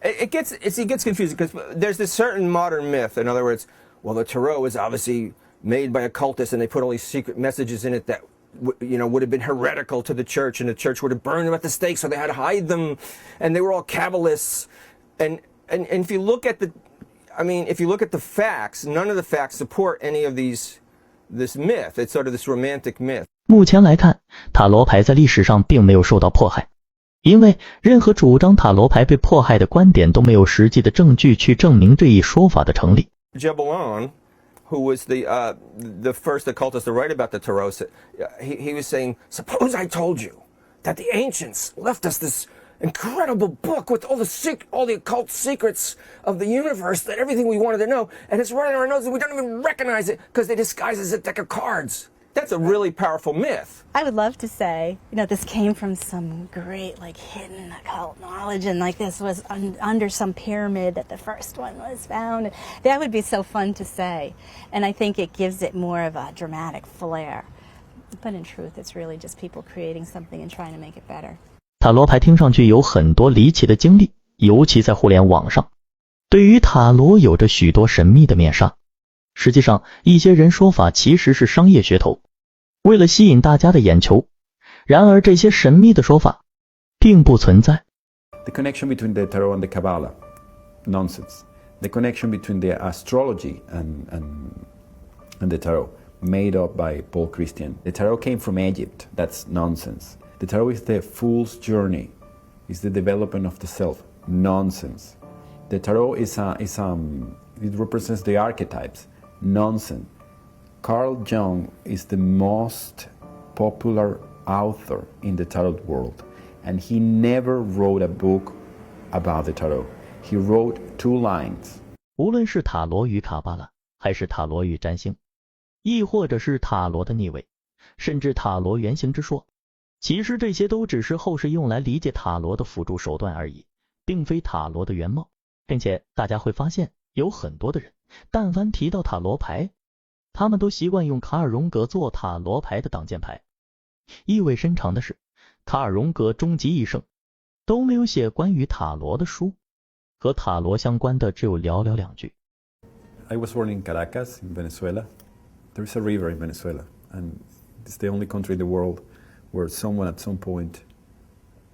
it gets confusing because there's this certain modern myth. In other words, well, the tarot was obviously made by occultists, and they put all these secret messages in it that would have been heretical to the church, and the church would have burned them at the stake, so they had to hide them, and they were all Kabbalists. And if you look at the facts, none of the facts support any of this myth. It's sort of this romantic myth. 目前来看，塔罗牌在历史上并没有受到迫害，因为任何主张塔罗牌被迫害的观点都没有实际的证据去证明这一说法的成立。Jabulon, who was the first occultist to write about the tarot, he was saying, suppose I told you that the ancients left us this incredible book with all the occult secrets of the universe, that everything we wanted to know, and it's right on our noses and we don't even recognize it because they disguise it as a deck of cards. That's a really powerful myth. I would love to say, this came from some great, hidden occult knowledge, and this was under some pyramid that the first one was found. That would be so fun to say, and I think it gives it more of a dramatic flair. But in truth, it's really just people creating something and trying to make it better. 塔罗牌听上去有很多离奇的经历，尤其在互联网上，对于塔罗有着许多神秘的面纱。实际上，一些人说法其实是商业噱头，为了吸引大家的眼球。然而，这些神秘的说法并不存在。The connection between the tarot and the Kabbalah, nonsense. The connection between the astrology and the tarot, made up by Paul Christian. The tarot came from Egypt. That's nonsense. The tarot is the fool's journey. It's the development of the self. Nonsense. The tarot it represents the archetypes. Nonsense. Carl Jung is the most popular author in the tarot world, and he never wrote a book about the tarot. He wrote 2 lines. 无论是塔罗与卡巴拉，还是塔罗与占星，亦或者是塔罗的逆位，甚至塔罗原型之说，其实这些都只是后世用来理解塔罗的辅助手段而已，并非塔罗的原貌。并且大家会发现，有很多的人但凡提到塔罗牌，他们都习惯用卡尔荣格做塔罗牌的挡箭牌。意味深长的是，卡尔荣格终其一生都没有写关于塔罗的书，和塔罗相关的只有寥寥2句。 I was born in Caracas, in Venezuela. There's a river in Venezuela, and it's the only country in the world where someone at some point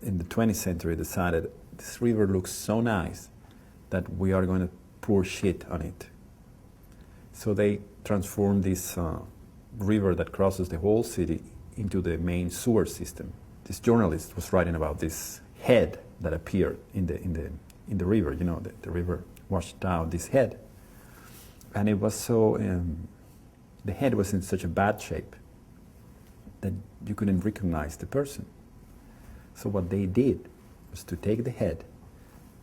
in the 20th century decided this river looks so nice that we are going to pour shit on it. So they transformed this river that crosses the whole city into the main sewer system. This journalist was writing about this head that appeared in the river. The river washed out this head, and it was so the head was in such a bad shape that you couldn't recognize the person. So what they did was to take the head,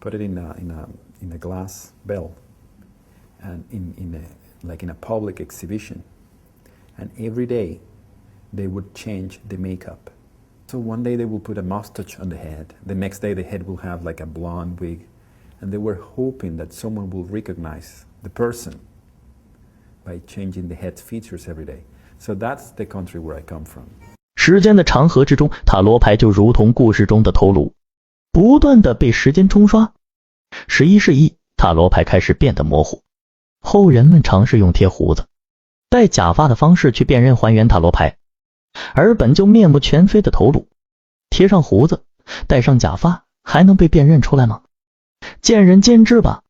put it in a glass bell, and in a public exhibition, and every day they would change the makeup. So one day they will put a mustache on the head, the next day the head will have a blonde wig, and they were hoping that someone will recognize the person by changing the head's features every day. So that's the country where I come from. 时间的长河之中，塔罗牌就如同故事中的头颅，不断的被时间冲刷。11世纪，塔罗牌开始变得模糊，后人们尝试用贴胡子、戴假发的方式去辨认还原塔罗牌，而本就面目全非的头颅，贴上胡子，戴上假发，还能被辨认出来吗？见仁见智吧。